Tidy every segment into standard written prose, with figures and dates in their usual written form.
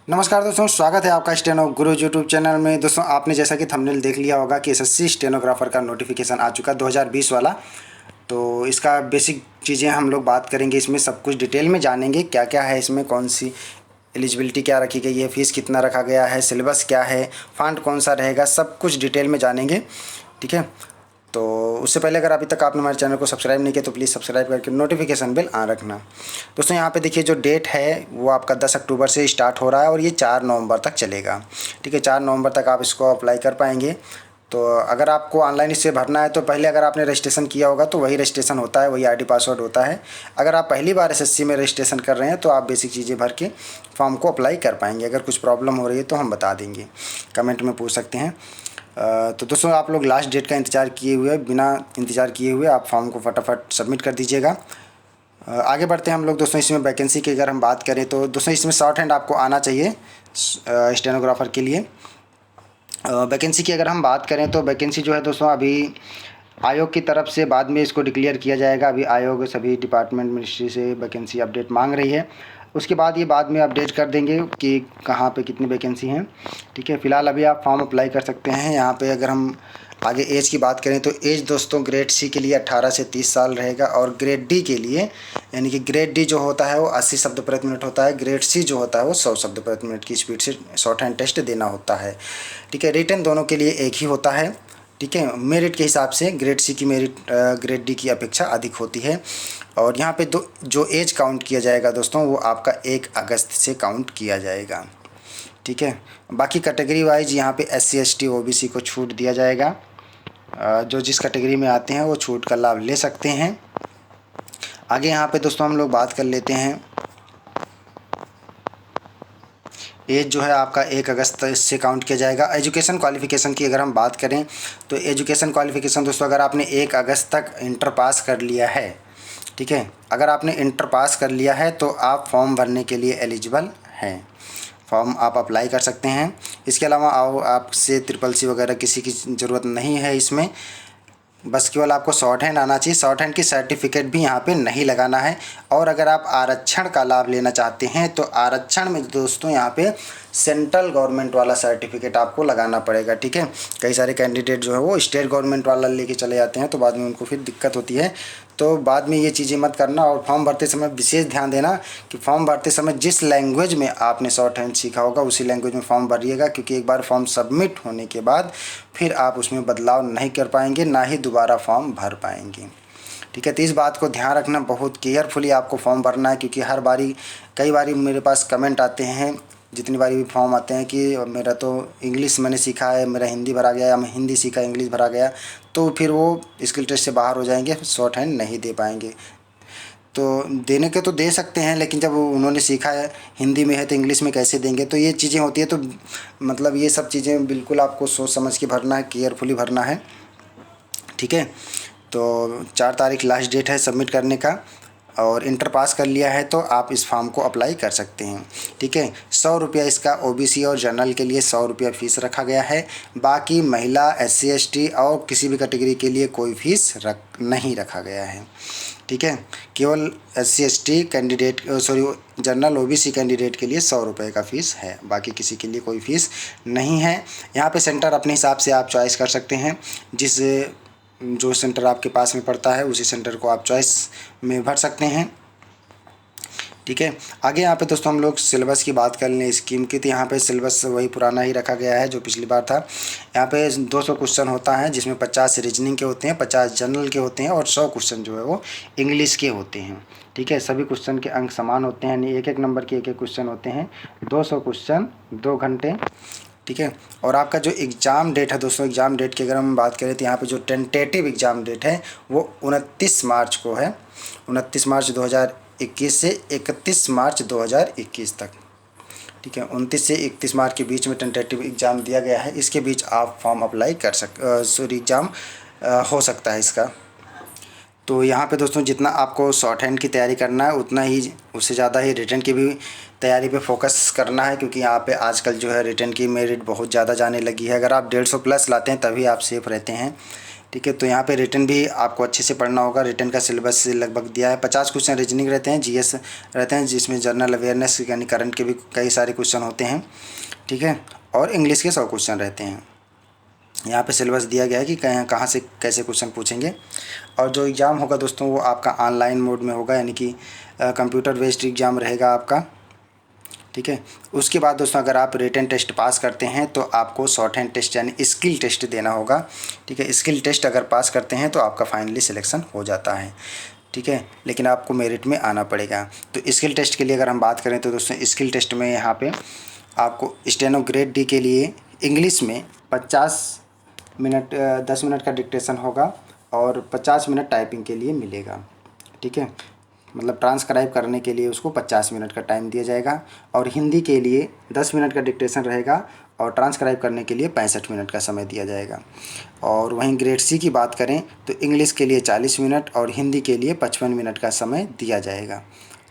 नमस्कार दोस्तों, स्वागत है आपका स्टेनो गुरु यूट्यूब चैनल में। दोस्तों, आपने जैसा कि थंबनेल देख लिया होगा कि एसएससी स्टेनोग्राफर का नोटिफिकेशन आ चुका 2020 वाला। तो इसका बेसिक चीज़ें हम लोग बात करेंगे, इसमें सब कुछ डिटेल में जानेंगे क्या क्या है इसमें, कौन सी एलिजिबिलिटी क्या रखी गई है, फ़ीस कितना रखा गया है, सिलेबस क्या है, फ़ॉन्ट कौन सा रहेगा, सब कुछ डिटेल में जानेंगे। ठीक है। तो उससे पहले अगर अभी तक आपने हमारे चैनल को सब्सक्राइब नहीं किया तो प्लीज़ सब्सक्राइब करके नोटिफिकेशन बेल ऑन रखना। दोस्तों, यहाँ पे देखिए जो डेट है वो आपका 10 अक्टूबर से स्टार्ट हो रहा है और ये 4 नवंबर तक चलेगा। ठीक है, 4 नवंबर तक आप इसको अप्लाई कर पाएंगे। तो अगर आपको ऑनलाइन इससे भरना है तो पहले अगर आपने रजिस्ट्रेशन किया होगा तो वही रजिस्ट्रेशन होता है, वही आईडी पासवर्ड होता है। अगर आप पहली बार एसएससी में रजिस्ट्रेशन कर रहे हैं तो आप बेसिक चीज़ें भर के फॉर्म को अप्लाई कर पाएंगे। अगर कुछ प्रॉब्लम हो रही है तो हम बता देंगे, कमेंट में पूछ सकते हैं। तो दोस्तों, आप लोग लास्ट डेट का इंतज़ार किए हुए, बिना इंतज़ार किए हुए आप फॉर्म को फटाफट सबमिट कर दीजिएगा। आगे बढ़ते हैं हम लोग। दोस्तों, इसमें वैकेंसी की अगर हम बात करें तो दोस्तों इसमें शॉर्ट हैंड आपको आना चाहिए स्टेनोग्राफर के लिए। वैकेंसी की अगर हम बात करें तो वैकेंसी जो है दोस्तों अभी आयोग की तरफ से बाद में इसको डिक्लेयर किया जाएगा। अभी आयोग सभी डिपार्टमेंट मिनिस्ट्री से वैकेंसी अपडेट मांग रही है, उसके बाद ये बाद में अपडेट कर देंगे कि कहाँ पे कितनी वैकेंसी हैं। ठीक है, फ़िलहाल अभी आप फॉर्म अप्लाई कर सकते हैं। यहाँ पे अगर हम आगे एज की बात करें तो एज दोस्तों ग्रेड सी के लिए 18 से 30 साल रहेगा और ग्रेड डी के लिए, यानी कि ग्रेड डी जो होता है वो 80 शब्द प्रति मिनट होता है, ग्रेड सी जो होता है वो 100 शब्द प्रति मिनट की स्पीड से शॉर्ट हैंड टेस्ट देना होता है। ठीक है, रिटन दोनों के लिए एक ही होता है। ठीक है, मेरिट के हिसाब से ग्रेड सी की मेरिट ग्रेड डी की अपेक्षा अधिक होती है। और यहाँ पे जो एज काउंट किया जाएगा दोस्तों वो आपका 1 अगस्त से काउंट किया जाएगा। ठीक है, बाकी कैटेगरी वाइज यहाँ पे SC ST OBC को छूट दिया जाएगा। जो जिस कैटेगरी में आते हैं वो छूट का लाभ ले सकते हैं। आगे यहाँ पे दोस्तों हम लोग बात कर लेते हैं, एज जो है आपका 1 अगस्त से काउंट किया जाएगा। एजुकेशन क्वालिफ़िकेशन की अगर हम बात करें तो एजुकेशन क्वालिफ़िकेशन दोस्तों अगर आपने 1 अगस्त तक इंटर पास कर लिया है, ठीक है, अगर आपने इंटर पास कर लिया है तो आप फॉर्म भरने के लिए एलिजिबल हैं, फॉर्म आप अप्लाई कर सकते हैं। इसके अलावा आपसे SSC वगैरह किसी की ज़रूरत नहीं है इसमें, बस केवल आपको शॉर्ट हैंड आना चाहिए। शॉर्ट हैंड की सर्टिफिकेट भी यहाँ पे नहीं लगाना है। और अगर आप आरक्षण का लाभ लेना चाहते हैं तो आरक्षण में दोस्तों यहाँ पे सेंट्रल गवर्नमेंट वाला सर्टिफिकेट आपको लगाना पड़ेगा। ठीक है, कई सारे कैंडिडेट जो है वो स्टेट गवर्नमेंट वाला लेके चले जाते हैं तो बाद में उनको फिर दिक्कत होती है। तो बाद में ये चीज़ें मत करना और फॉर्म भरते समय विशेष ध्यान देना कि फॉर्म भरते समय जिस लैंग्वेज में आपने शॉर्ट हैंड सीखा होगा उसी लैंग्वेज में फॉर्म भरिएगा, क्योंकि एक बार फॉर्म सबमिट होने के बाद फिर आप उसमें बदलाव नहीं कर पाएंगे, ना ही दोबारा फॉर्म भर पाएंगे। ठीक है, तो इस बात को ध्यान रखना, बहुत केयरफुली आपको फॉर्म भरना है, क्योंकि हर बारी कई बारी मेरे पास कमेंट आते हैं, जितनी बारी भी फॉर्म आते हैं कि मेरा तो इंग्लिश मैंने सीखा है, मेरा हिंदी भरा गया, या मैं हिंदी सीखा इंग्लिश भरा गया, तो फिर वो स्किल टेस्ट से बाहर हो जाएंगे, शॉर्ट हैंड नहीं दे पाएंगे। तो देने के तो दे सकते हैं, लेकिन जब उन्होंने सीखा है हिंदी में है तो इंग्लिश में कैसे देंगे, तो ये चीज़ें होती है। तो मतलब ये सब चीज़ें बिल्कुल आपको सोच समझ के भरना है, केयरफुली भरना है। ठीक है, तो 4 तारीख लास्ट डेट है सबमिट करने का, और इंटर पास कर लिया है तो आप इस फॉर्म को अप्लाई कर सकते हैं। ठीक है, 100 रुपया इसका OBC और जनरल के लिए 100 रुपया फ़ीस रखा गया है। बाकी महिला, SC ST और किसी भी कैटेगरी के लिए कोई फ़ीस नहीं रखा गया है। ठीक है, केवल SC ST candidate general OBC candidate के लिए 100 रुपये का फ़ीस है, बाकी किसी के लिए कोई फ़ीस नहीं है। यहाँ पे सेंटर अपने हिसाब से आप चॉइस कर सकते हैं, जो सेंटर आपके पास में पड़ता है उसी सेंटर को आप चॉइस में भर सकते हैं। ठीक है, आगे यहाँ पे दोस्तों हम लोग सिलेबस की बात कर लें स्कीम की, तो यहाँ पे सिलेबस वही पुराना ही रखा गया है जो पिछली बार था। यहाँ पे 200 क्वेश्चन होता है, जिसमें 50 रीजनिंग के होते हैं, 50 जनरल के होते हैं और 100 क्वेश्चन जो है वो इंग्लिश के होते हैं। ठीक है, सभी क्वेश्चन के अंक समान होते हैं, यानी 1-1 नंबर के 1-1 क्वेश्चन होते हैं। 200 क्वेश्चन 2 घंटे। ठीक है, और आपका जो एग्ज़ाम डेट है दोस्तों, एग्ज़ाम डेट की अगर हम बात करें तो यहाँ पे जो टेंटेटिव एग्ज़ाम डेट है वो 29 मार्च को है, 29 मार्च 2021 से 31 मार्च 2021 तक। ठीक है, 29 से 31 मार्च के बीच में टेंटेटिव एग्ज़ाम दिया गया है, इसके बीच आप फॉर्म अप्लाई कर एग्ज़ाम हो सकता है इसका। तो यहाँ पे दोस्तों जितना आपको शॉर्ट हैंड की तैयारी करना है उतना ही, उससे ज़्यादा ही रिटन की भी तैयारी पे फोकस करना है, क्योंकि यहाँ पे आजकल जो है रिटन की मेरिट बहुत ज़्यादा जाने लगी है। अगर आप 150 प्लस लाते हैं तभी आप सेफ़ रहते हैं, ठीक है। तो यहाँ पे रिटन भी आपको अच्छे से पढ़ना होगा। रिटन का सिलेबस लगभग दिया है। 50 क्वेश्चन रीजनिंग रहते हैं, जीएस रहते हैं, जिसमें जनरल अवेयरनेस यानी करंट के भी कई सारे क्वेश्चन होते हैं, ठीक है। और इंग्लिश के 100 क्वेश्चन रहते हैं। यहाँ पे सिलेबस दिया गया है कि कहाँ से कैसे क्वेश्चन पूछेंगे। और जो एग्ज़ाम होगा दोस्तों वो आपका ऑनलाइन मोड में होगा, यानी कि कंप्यूटर बेस्ड एग्ज़ाम रहेगा आपका, ठीक है। उसके बाद दोस्तों अगर आप रिटन टेस्ट पास करते हैं तो आपको शॉर्ट हैंड टेस्ट यानी स्किल टेस्ट देना होगा, ठीक है। स्किल टेस्ट अगर पास करते हैं तो आपका फाइनली सिलेक्शन हो जाता है, ठीक है। लेकिन आपको मेरिट में आना पड़ेगा। तो स्किल टेस्ट के लिए अगर हम बात करें तो दोस्तों स्किल टेस्ट में यहाँ पे आपको स्टेनो ग्रेड डी के लिए इंग्लिश में 50 मिनट 10 मिनट का डिक्टेशन होगा और 50 मिनट टाइपिंग के लिए मिलेगा, ठीक है। मतलब ट्रांसक्राइब करने के लिए उसको 50 मिनट का टाइम दिया जाएगा। और हिंदी के लिए 10 मिनट का डिक्टेशन रहेगा और ट्रांसक्राइब करने के लिए 65 मिनट का समय दिया जाएगा। और वहीं ग्रेड सी की बात करें तो इंग्लिश के लिए 40 मिनट और हिंदी के लिए 55 मिनट का समय दिया जाएगा,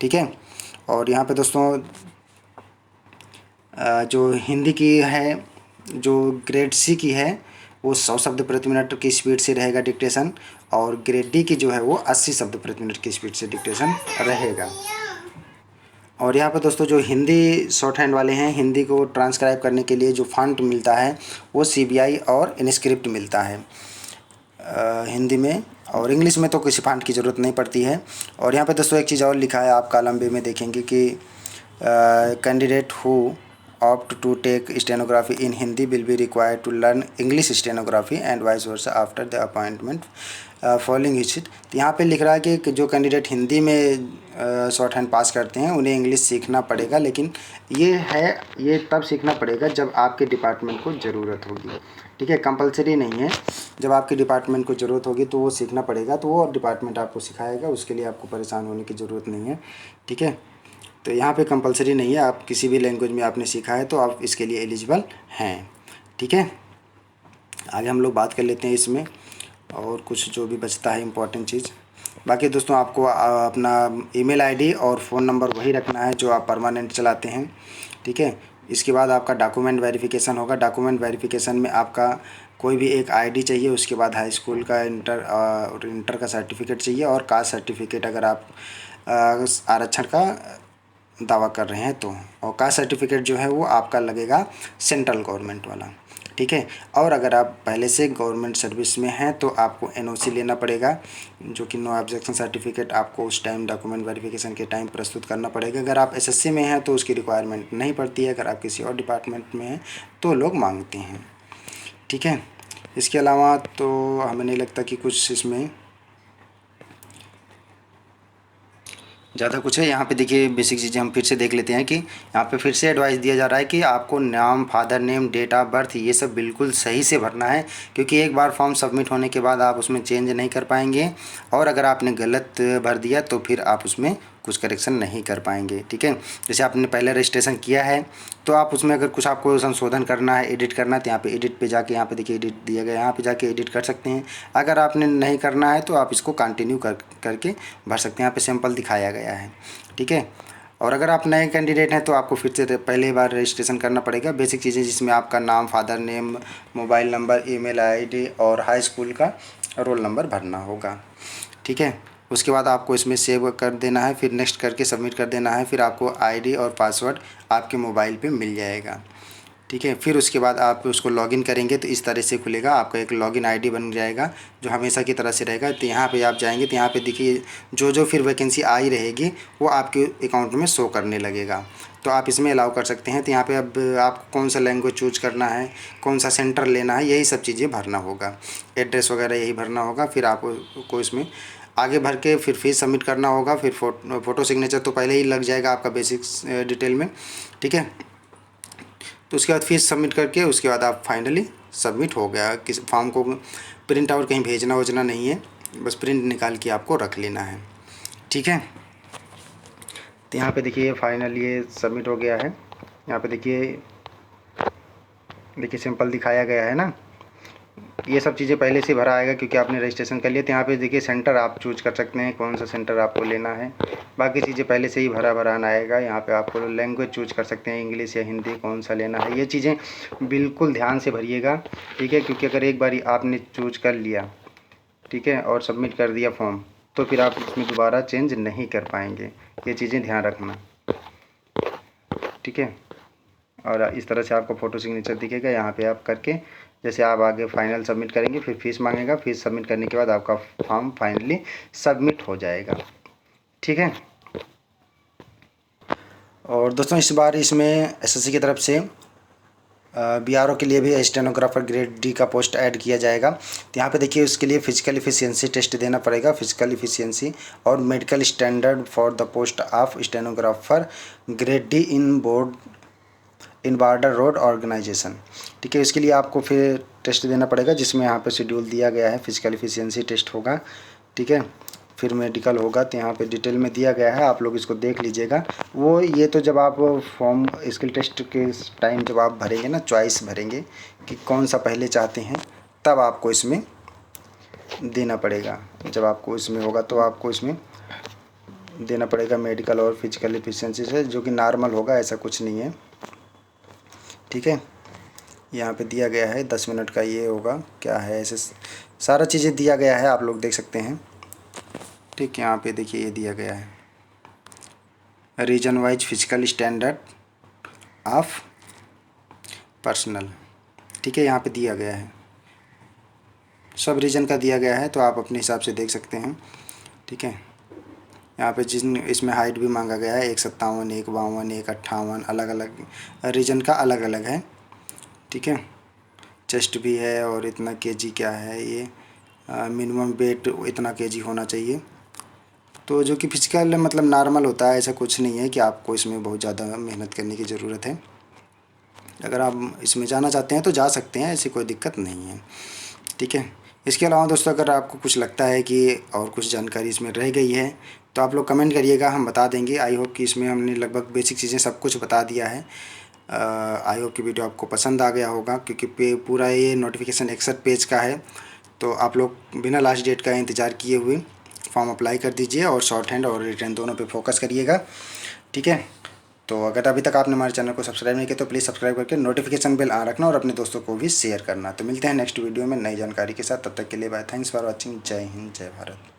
ठीक है। और यहाँ पे दोस्तों जो हिंदी की है, जो ग्रेड सी की है वो 100 शब्द प्रति मिनट की स्पीड से रहेगा डिक्टेशन, और ग्रेड डी की जो है वो 80 शब्द प्रति मिनट की स्पीड से डिक्टेशन रहेगा। और यहाँ पर दोस्तों जो हिंदी शॉर्ट हैंड वाले हैं, हिंदी को ट्रांसक्राइब करने के लिए जो फॉन्ट मिलता है वो सीबीआई और इनस्क्रिप्ट मिलता है हिंदी में, और इंग्लिश में तो किसी फॉन्ट की ज़रूरत नहीं पड़ती है। और यहाँ पर दोस्तों एक चीज़ और लिखा है, आप कॉलम बी में देखेंगे कि candidate who opt to take stenography in Hindi will be required to learn English stenography and vice versa after the appointment following it। तो यहाँ पे लिख रहा है कि जो कैंडिडेट हिंदी में शॉर्ट हैंड पास करते हैं उन्हें इंग्लिश सीखना पड़ेगा, लेकिन ये तब सीखना पड़ेगा जब आपके डिपार्टमेंट को ज़रूरत होगी, ठीक है। कंपलसरी नहीं है, जब आपके डिपार्टमेंट को ज़रूरत होगी तो वो सीखना पड़ेगा, तो वो डिपार्टमेंट आपको सिखाएगा, उसके लिए आपको परेशान होने की ज़रूरत नहीं है, ठीक है। तो यहाँ पे कंपलसरी नहीं है, आप किसी भी लैंग्वेज में आपने सीखा है तो आप इसके लिए एलिजिबल हैं, ठीक है। आगे हम लोग बात कर लेते हैं इसमें और कुछ जो भी बचता है इम्पोर्टेंट चीज़। बाकी दोस्तों आपको अपना ईमेल आईडी और फ़ोन नंबर वही रखना है जो आप परमानेंट चलाते हैं, ठीक है। इसके बाद आपका डॉक्यूमेंट वेरिफिकेशन होगा। डॉक्यूमेंट वेरिफिकेशन में आपका कोई भी एक आईडी चाहिए, उसके बाद हाई स्कूल का इंटर का सर्टिफिकेट चाहिए, और कास्ट सर्टिफिकेट अगर आप आरक्षण का दावा कर रहे हैं तो। और कास्ट सर्टिफिकेट जो है वो आपका लगेगा सेंट्रल गवर्नमेंट वाला, ठीक है। और अगर आप पहले से गवर्नमेंट सर्विस में हैं तो आपको एनओसी लेना पड़ेगा, जो कि नो ऑब्जेक्शन सर्टिफिकेट आपको उस टाइम डॉक्यूमेंट वेरिफिकेशन के टाइम प्रस्तुत करना पड़ेगा। अगर आप एसएससी में हैं तो उसकी रिक्वायरमेंट नहीं पड़ती है, अगर आप किसी और डिपार्टमेंट में हैं तो लोग मांगते हैं, ठीक है। इसके अलावा तो हमें नहीं लगता कि कुछ इसमें ज़्यादा कुछ है। यहाँ पे देखिए बेसिक चीज़ें हम फिर से देख लेते हैं कि यहाँ पे फिर से एडवाइस दिया जा रहा है कि आपको नाम, father name, date of birth ये सब बिल्कुल सही से भरना है, क्योंकि एक बार फॉर्म सबमिट होने के बाद आप उसमें चेंज नहीं कर पाएंगे, और अगर आपने गलत भर दिया तो फिर आप उसमें कुछ करेक्शन नहीं कर पाएंगे, ठीक है। जैसे आपने पहले रजिस्ट्रेशन किया है तो आप उसमें अगर कुछ आपको संशोधन करना है, एडिट करना है, तो यहाँ पे एडिट पे जाके, यहाँ पे देखिए एडिट दिया गया, यहाँ पे जाके एडिट कर सकते हैं। अगर आपने नहीं करना है तो आप इसको कंटिन्यू करके भर सकते हैं, यहाँ पे सैंपल दिखाया गया है, ठीक है। और अगर आप नए कैंडिडेट हैं तो आपको फिर से पहले बार रजिस्ट्रेशन करना पड़ेगा। बेसिक चीज़ें जिसमें आपका नाम, father name, mobile number, email ID और हाई स्कूल का रोल नंबर भरना होगा, ठीक है। उसके बाद आपको इसमें सेव कर देना है, फिर नेक्स्ट करके सबमिट कर देना है, फिर आपको आईडी और पासवर्ड आपके मोबाइल पे मिल जाएगा, ठीक है। फिर उसके बाद आप उसको लॉगिन करेंगे तो इस तरह से खुलेगा, आपका एक लॉगिन आईडी बन जाएगा जो हमेशा की तरह से रहेगा। तो यहाँ पे आप जाएंगे तो यहाँ पे देखिए जो फिर वैकेंसी आई रहेगी वो आपके अकाउंट में शो करने लगेगा, तो आप इसमें अलाउ कर सकते हैं। तो यहाँ पे अब आपको कौन सा लैंग्वेज चूज करना है, कौन सा सेंटर लेना है, यही सब चीज़ें भरना होगा, एड्रेस वगैरह यही भरना होगा। फिर आपको इसमें आगे भर के फिर फीस सबमिट करना होगा। फिर फ़ोटो सिग्नेचर तो पहले ही लग जाएगा आपका बेसिक डिटेल में, ठीक है। तो उसके बाद फीस सबमिट करके उसके बाद आप फाइनली सबमिट हो गया। किस फॉर्म को प्रिंट आउट कहीं भेजना वजना नहीं है, बस प्रिंट निकाल के आपको रख लेना है, ठीक है। तो यहाँ पे देखिए फाइनल ये सबमिट हो गया है। यहाँ पे देखिए सिंपल दिखाया गया है ना, ये सब चीज़ें पहले से भरा आएगा क्योंकि आपने रजिस्ट्रेशन कर लिया। तो यहाँ पे देखिए सेंटर आप चूज कर सकते हैं, कौन सा सेंटर आपको लेना है। बाकी चीज़ें पहले से ही भरा आएगा। यहाँ पे आपको लैंग्वेज चूज कर सकते हैं, इंग्लिश या हिंदी कौन सा लेना है। ये चीज़ें बिल्कुल ध्यान से भरिएगा, ठीक है, क्योंकि अगर एक बार आपने चूज कर लिया ठीक है, और सबमिट कर दिया फॉर्म, तो फिर आप इसमें दोबारा चेंज नहीं कर पाएंगे। ये चीज़ें ध्यान रखना, ठीक है। और इस तरह से आपको फ़ोटो सिग्नेचर दिखेगा। यहाँ पे आप करके जैसे आप आगे फाइनल सबमिट करेंगे, फिर फीस मांगेगा, फीस सबमिट करने के बाद आपका फॉर्म फाइनली सबमिट हो जाएगा, ठीक है। और दोस्तों इस बार इसमें एसएससी की तरफ से बीआरओ के लिए भी स्टेनोग्राफर ग्रेड डी का पोस्ट ऐड किया जाएगा। तो यहाँ पे देखिए उसके लिए फिजिकल इफिशियंसी टेस्ट देना पड़ेगा, फिजिकल इफिशियंसी और medical standard for the post of stenographer grade D in border road organization, ठीक है। इसके लिए आपको फिर टेस्ट देना पड़ेगा, जिसमें यहाँ पे शेड्यूल दिया गया है। फिजिकल इफिशियंसी टेस्ट होगा, ठीक है, फिर मेडिकल होगा। तो यहाँ पे डिटेल में दिया गया है, आप लोग इसको देख लीजिएगा। वो ये तो जब आप फॉर्म स्किल टेस्ट के टाइम जब आप भरेंगे ना, चॉइस भरेंगे कि कौन सा पहले चाहते हैं, तब आपको इसमें देना पड़ेगा। जब आपको इसमें होगा तो आपको इसमें देना पड़ेगा मेडिकल और फिजिकल एफिशिएंसी से, जो कि नॉर्मल होगा, ऐसा कुछ नहीं है, ठीक है। यहाँ पे दिया गया है 10 मिनट का ये होगा, क्या है ऐसे सारा चीज़ें दिया गया है, आप लोग देख सकते हैं, ठीक है। यहाँ पे देखिए ये दिया गया है region wise physical standard of personal, ठीक है। यहाँ पे दिया गया है, सब रीजन का दिया गया है, तो आप अपने हिसाब से देख सकते हैं, ठीक है। यहाँ पे जिन इसमें हाइट भी मांगा गया है 157, 152, 158, अलग अलग रीजन का अलग अलग है, ठीक है। चेस्ट भी है और इतना केजी क्या है ये, मिनिमम वेट इतना केजी होना चाहिए। तो जो कि फिजिकल मतलब नॉर्मल होता है, ऐसा कुछ नहीं है कि आपको इसमें बहुत ज़्यादा मेहनत करने की ज़रूरत है। अगर आप इसमें जाना चाहते हैं तो जा सकते हैं, ऐसी कोई दिक्कत नहीं है, ठीक है। इसके अलावा दोस्तों अगर आपको कुछ लगता है कि और कुछ जानकारी इसमें रह गई है तो आप लोग कमेंट करिएगा, हम बता देंगे। आई होप कि इसमें हमने लगभग बेसिक चीज़ें सब कुछ बता दिया है। आई होप कि वीडियो आपको पसंद आ गया होगा, क्योंकि पूरा ये नोटिफिकेशन 61 पेज का है। तो आप लोग बिना लास्ट डेट का इंतज़ार किए हुए फॉर्म अप्लाई कर दीजिए और शॉर्ट हैंड और रिटर्न दोनों पे फोकस करिएगा, ठीक है। तो अगर अभी तक आपने हमारे चैनल को सब्सक्राइब नहीं किया तो प्लीज़ सब्सक्राइब करके नोटिफिकेशन बेल ऑन रखना और अपने दोस्तों को भी शेयर करना। तो मिलते हैं नेक्स्ट वीडियो में नई जानकारी के साथ, तब तक के लिए बाय। Thanks for watching. जय हिंद, जय भारत।